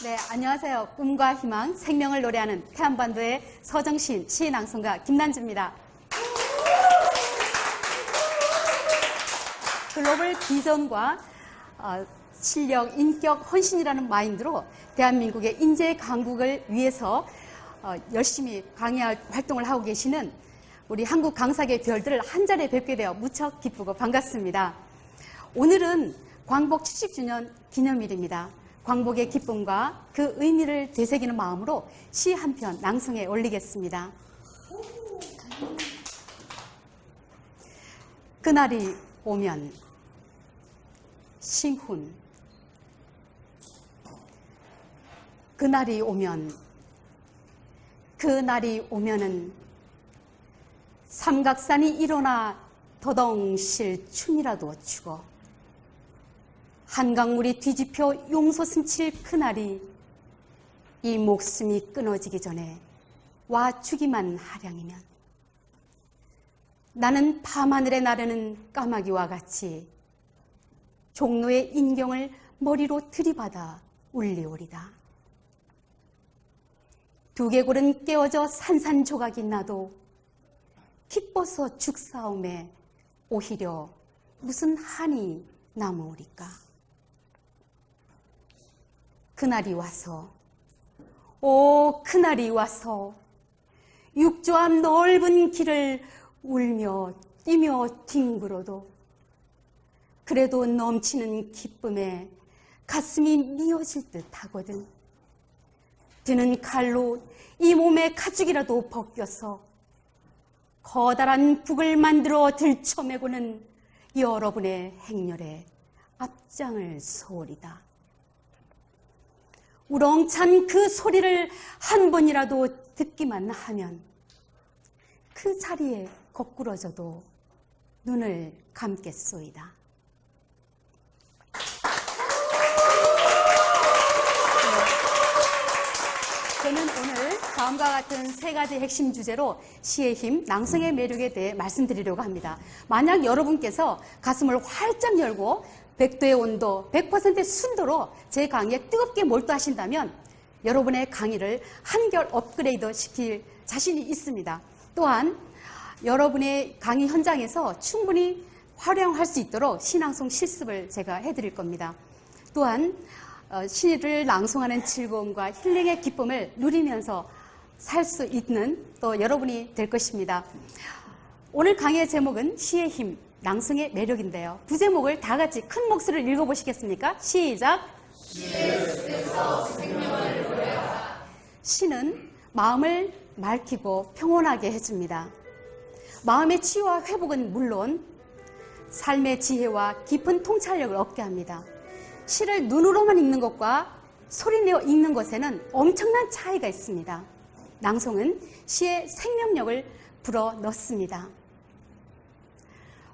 네, 안녕하세요. 꿈과 희망, 생명을 노래하는 태안반도의 서정신 시인낭송가 김난주입니다. 글로벌 비전과 실력, 인격, 헌신이라는 마인드로 대한민국의 인재 강국을 위해서 열심히 강의 활동을 하고 계시는 우리 한국 강사계 별들을 한 자리에 뵙게 되어 무척 기쁘고 반갑습니다. 오늘은 광복 70주년 기념일입니다. 광복의 기쁨과 그 의미를 되새기는 마음으로 시 한 편 낭송해 올리겠습니다. 그날이 오면 신훈. 그날이 오면은 삼각산이 일어나 더덩실 춤이라도 추고 한강물이 뒤집혀 용소 숨칠 그날이 이 목숨이 끊어지기 전에 와 주기만 하량이면 나는 밤하늘에 나르는 까마귀와 같이 종로의 인경을 머리로 들이받아 울리오리다. 두개골은 깨어져 산산조각이 나도 기뻐서 죽사움에 오히려 무슨 한이 남으오리까. 그날이 와서, 오 그날이 와서 육조 앞 넓은 길을 울며 뛰며 뒹굴어도 그래도 넘치는 기쁨에 가슴이 미어질 듯 하거든. 드는 칼로 이 몸의 가죽이라도 벗겨서 커다란 북을 만들어 들쳐매고는 여러분의 행렬에 앞장을 서오리다. 우렁찬 그 소리를 한 번이라도 듣기만 하면 그 자리에 거꾸러져도 눈을 감겠소이다. 저는 오늘 다음과 같은 세 가지 핵심 주제로 시의 힘, 낭송의 매력에 대해 말씀드리려고 합니다. 만약 여러분께서 가슴을 활짝 열고 100도의 온도, 100%의 순도로 제 강의에 뜨겁게 몰두하신다면 여러분의 강의를 한결 업그레이드 시킬 자신이 있습니다. 또한 여러분의 강의 현장에서 충분히 활용할 수 있도록 시낭송 실습을 제가 해드릴 겁니다. 또한 시를 낭송하는 즐거움과 힐링의 기쁨을 누리면서 살 수 있는 또 여러분이 될 것입니다. 오늘 강의의 제목은 시의 힘, 낭송의 매력인데요. 부제목을 다 같이 큰 목소리를 읽어보시겠습니까? 시작! 시는 마음을 맑히고 평온하게 해줍니다. 마음의 치유와 회복은 물론 삶의 지혜와 깊은 통찰력을 얻게 합니다. 시를 눈으로만 읽는 것과 소리내어 읽는 것에는 엄청난 차이가 있습니다. 낭송은 시의 생명력을 불어넣습니다.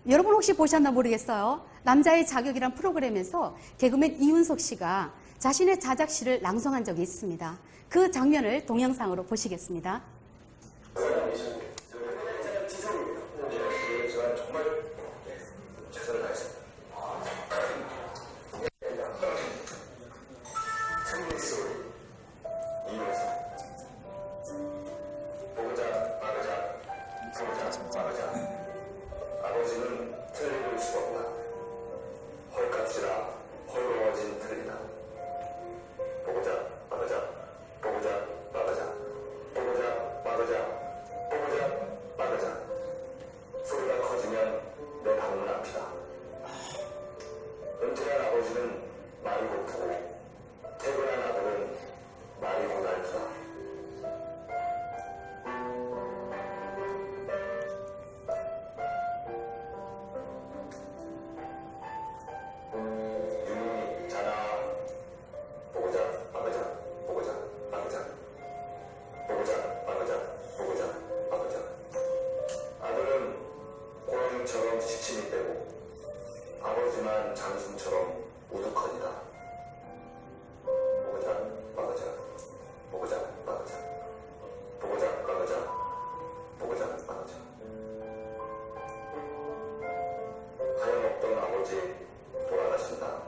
여러분 혹시 보셨나 모르겠어요. 남자의 자격이란 프로그램에서 개그맨 이윤석 씨가 자신의 자작시를 낭송한 적이 있습니다. 그 장면을 동영상으로 보시겠습니다. 아버지는 틀을 볼 수가 없다. 헐값이라 헐거워진 틀이다. 보고자 막으자 보고자 막으자 보고자 막으자 보고자 막으자. 소리가 커지면 내 방문 앞이다. 은퇴한 아버지는 말이 고프고 퇴근한 아들은 말이 고달프다. 유민이 자라. 보고자 막으자 보고자 막으자 보고자 막으자 보고자 막으자. 아들은 고양이처럼 시침이 빼고 아버지만 장순처럼 우두커니다. 보고자 막으자 보고자 막으자 보고자 막으자 보고자 막으자. 하염없던 아버지 돌아가신다.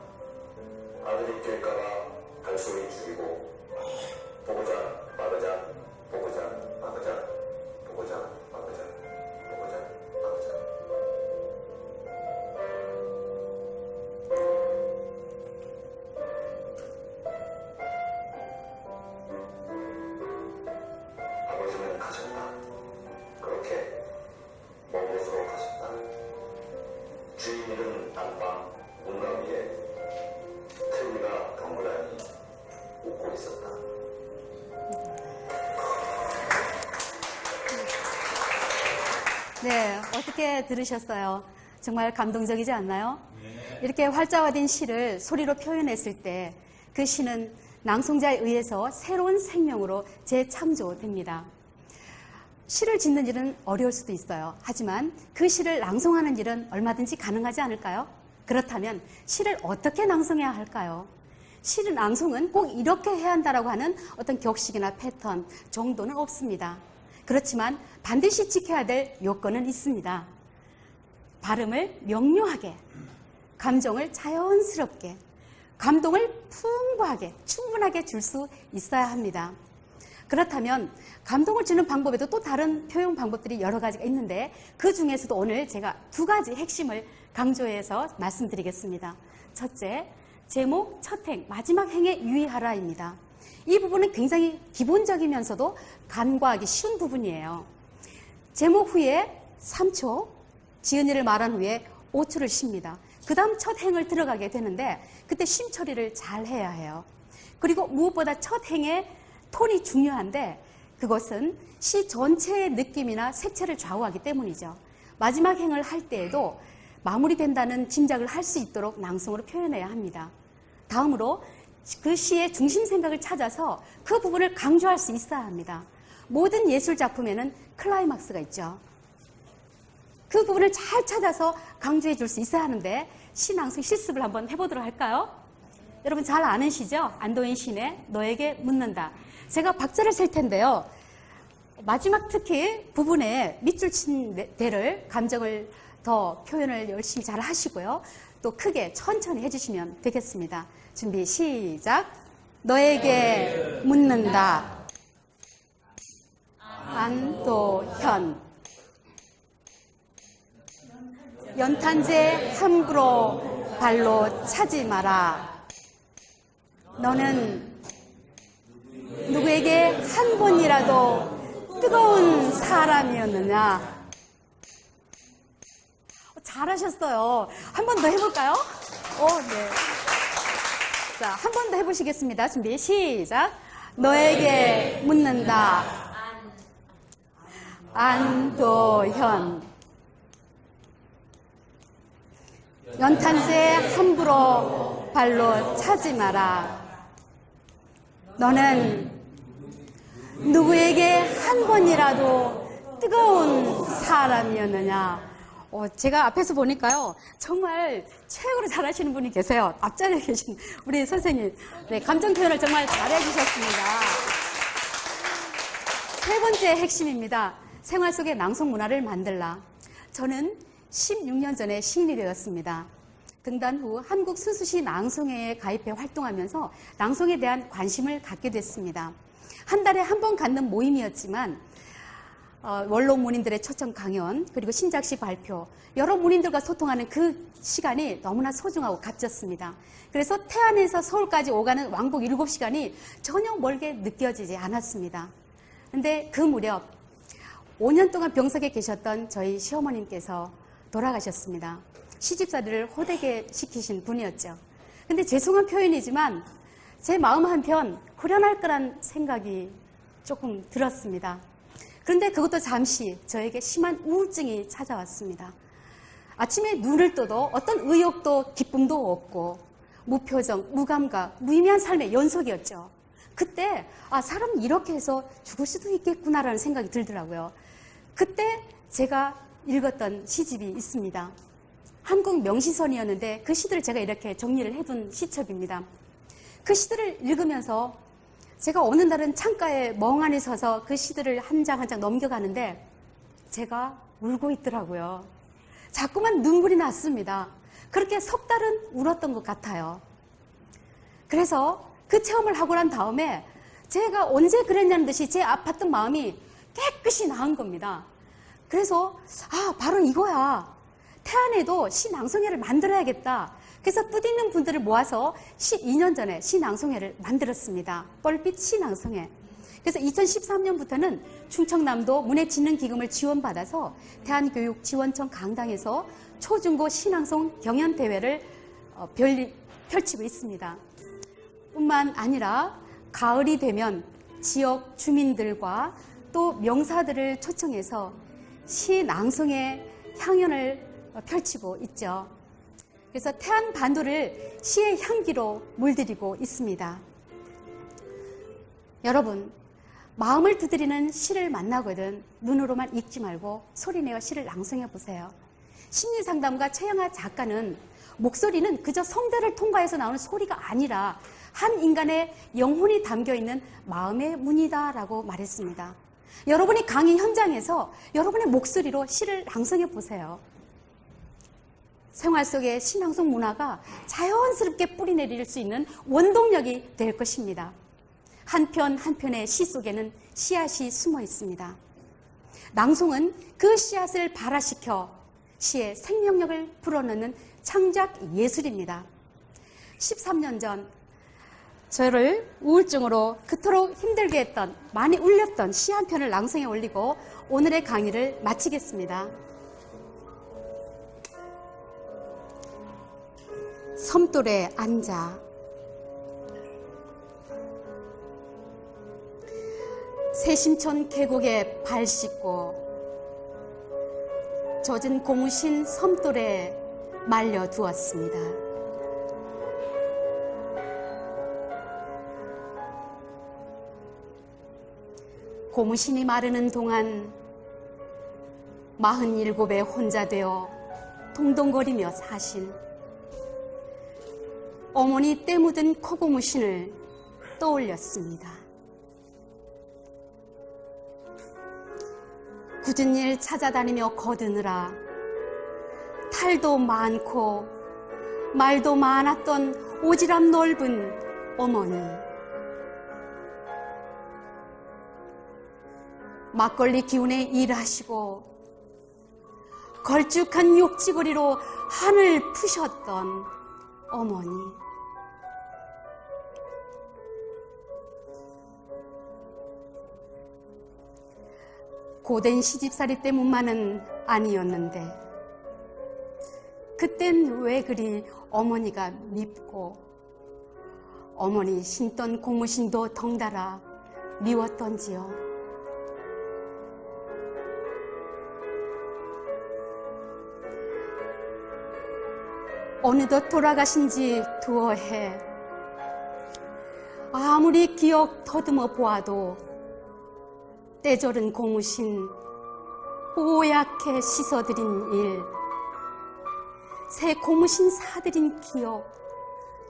아들이 뛸까봐 발소리 죽이고 보고자 막으자 보고자 막으자 보고자 막으자 보고자 막으자 아버지는 가셨다. 그렇게 먼 곳으로 가셨다. 주인 이름 안방 문가 위에 태우가 덩그라니 웃고 있었다. 네, 어떻게 들으셨어요? 정말 감동적이지 않나요? 이렇게 활자화된 시를 소리로 표현했을 때 그 시는 낭송자에 의해서 새로운 생명으로 재창조됩니다. 시를 짓는 일은 어려울 수도 있어요. 하지만 그 시를 낭송하는 일은 얼마든지 가능하지 않을까요? 그렇다면 시를 어떻게 낭송해야 할까요? 시를 낭송은 꼭 이렇게 해야 한다라고 하는 어떤 격식이나 패턴 정도는 없습니다. 그렇지만 반드시 지켜야 될 요건은 있습니다. 발음을 명료하게, 감정을 자연스럽게, 감동을 풍부하게, 충분하게 줄 수 있어야 합니다. 그렇다면 감동을 주는 방법에도 또 다른 표현 방법들이 여러 가지가 있는데 그 중에서도 오늘 제가 두 가지 핵심을 강조해서 말씀드리겠습니다. 첫째, 제목, 첫 행, 마지막 행에 유의하라입니다. 이 부분은 굉장히 기본적이면서도 간과하기 쉬운 부분이에요. 제목 후에 3초, 지은이를 말한 후에 5초를 쉽니다. 그 다음 첫 행을 들어가게 되는데 그때 쉼 처리를 잘 해야 해요. 그리고 무엇보다 첫 행의 톤이 중요한데 그것은 시 전체의 느낌이나 색채를 좌우하기 때문이죠. 마지막 행을 할 때에도 마무리된다는 짐작을 할 수 있도록 낭송으로 표현해야 합니다. 다음으로 그 시의 중심 생각을 찾아서 그 부분을 강조할 수 있어야 합니다. 모든 예술 작품에는 클라이막스가 있죠. 그 부분을 잘 찾아서 강조해 줄 수 있어야 하는데 시 낭송 실습을 한번 해보도록 할까요? 여러분 잘 아는 시죠? 안도인 시인의 너에게 묻는다. 제가 박자를 셀 텐데요. 마지막 특히 부분에 밑줄 친 데를 감정을 더 표현을 열심히 잘 하시고요. 또 크게 천천히 해주시면 되겠습니다. 준비 시작. 너에게 묻는다. 안도현. 연탄재 함부로 발로 차지 마라. 너는 누구에게 한 번이라도 뜨거운 사람이었느냐? 잘하셨어요. 한 번 더 해볼까요? 네. 자, 한 번 더 해보시겠습니다. 준비, 시작. 너에게 묻는다. 안도현. 연탄재 함부로 발로 차지 마라. 너는 누구에게 한 번이라도 뜨거운 사람이었느냐? 제가 앞에서 보니까요, 정말 최고로 잘하시는 분이 계세요. 앞자리에 계신 우리 선생님. 네, 감정 표현을 정말 잘해주셨습니다. 세 번째 핵심입니다. 생활 속의 낭송 문화를 만들라. 저는 16년 전에 시인이 되었습니다. 등단 후 한국순수시 낭송회에 가입해 활동하면서 낭송에 대한 관심을 갖게 됐습니다. 한 달에 한 번 갖는 모임이었지만 원로 문인들의 초청 강연, 그리고 신작시 발표, 여러 문인들과 소통하는 그 시간이 너무나 소중하고 값졌습니다. 그래서 태안에서 서울까지 오가는 왕복 7시간이 전혀 멀게 느껴지지 않았습니다. 근데 그 무렵 5년 동안 병석에 계셨던 저희 시어머님께서 돌아가셨습니다. 시집살이를 호되게 시키신 분이었죠. 근데 죄송한 표현이지만 제 마음 한편 후련할 거란 생각이 조금 들었습니다. 그런데 그것도 잠시 저에게 심한 우울증이 찾아왔습니다. 아침에 눈을 떠도 어떤 의욕도 기쁨도 없고 무표정, 무감각, 무의미한 삶의 연속이었죠. 그때 사람이 이렇게 해서 죽을 수도 있겠구나라는 생각이 들더라고요. 그때 제가 읽었던 시집이 있습니다. 한국 명시선이었는데 그 시들을 제가 이렇게 정리를 해둔 시첩입니다. 그 시들을 읽으면서 제가 어느 날은 창가에 멍하니 서서 그 시들을 한 장 한 장 넘겨가는데 제가 울고 있더라고요. 자꾸만 눈물이 났습니다. 그렇게 석 달은 울었던 것 같아요. 그래서 그 체험을 하고 난 다음에 제가 언제 그랬냐는 듯이 제 아팠던 마음이 깨끗이 나은 겁니다. 그래서 바로 이거야. 태안에도 시낭송회를 만들어야겠다. 그래서 뜻있는 분들을 모아서 12년 전에 시낭송회를 만들었습니다. 뻘빛 시낭송회. 그래서 2013년부터는 충청남도 문해진흥기금을 지원받아서 대한교육지원청 강당에서 초중고 시낭송 경연대회를 펼치고 있습니다. 뿐만 아니라 가을이 되면 지역 주민들과 또 명사들을 초청해서 시낭송회 향연을 펼치고 있죠. 그래서 태안 반도를 시의 향기로 물들이고 있습니다. 여러분, 마음을 두드리는 시를 만나거든 눈으로만 읽지 말고 소리내어 시를 낭송해 보세요. 심리상담가 최영하 작가는 목소리는 그저 성대를 통과해서 나오는 소리가 아니라 한 인간의 영혼이 담겨있는 마음의 문이다라고 말했습니다. 여러분이 강의 현장에서 여러분의 목소리로 시를 낭송해 보세요. 생활 속의 시낭송 문화가 자연스럽게 뿌리내릴 수 있는 원동력이 될 것입니다. 한 편 한 편의 시 속에는 씨앗이 숨어 있습니다. 낭송은 그 씨앗을 발화시켜 시의 생명력을 불어넣는 창작 예술입니다. 13년 전 저를 우울증으로 그토록 힘들게 했던, 많이 울렸던 시 한 편을 낭송해 올리고 오늘의 강의를 마치겠습니다. 섬돌에 앉아 새심천 계곡에 발 씻고 젖은 고무신 섬돌에 말려두었습니다. 고무신이 마르는 동안 47에 혼자 되어 동동거리며 사신 어머니 때 묻은 코고무신을 떠올렸습니다. 굳은 일 찾아다니며 거드느라 탈도 많고 말도 많았던 오지랖 넓은 어머니. 막걸리 기운에 일하시고 걸쭉한 욕지거리로 한을 푸셨던 어머니. 고된 시집살이 때문만은 아니었는데 그땐 왜 그리 어머니가 밉고 어머니 신던 고무신도 덩달아 미웠던지요. 어느덧 돌아가신 지 2해. 아무리 기억 더듬어 보아도 때절은 고무신 뽀얗게 씻어드린 일, 새 고무신 사들인 기억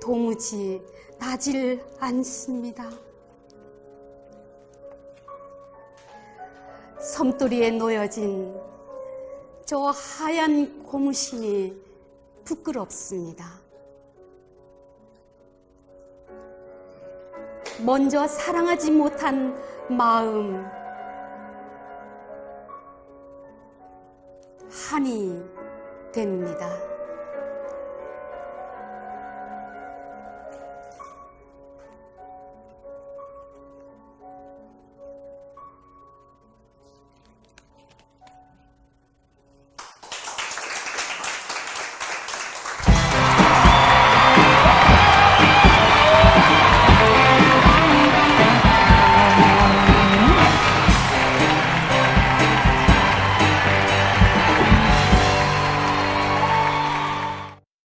도무지 나질 않습니다. 섬돌이에 놓여진 저 하얀 고무신이 부끄럽습니다. 먼저 사랑하지 못한 마음, 한이 됩니다.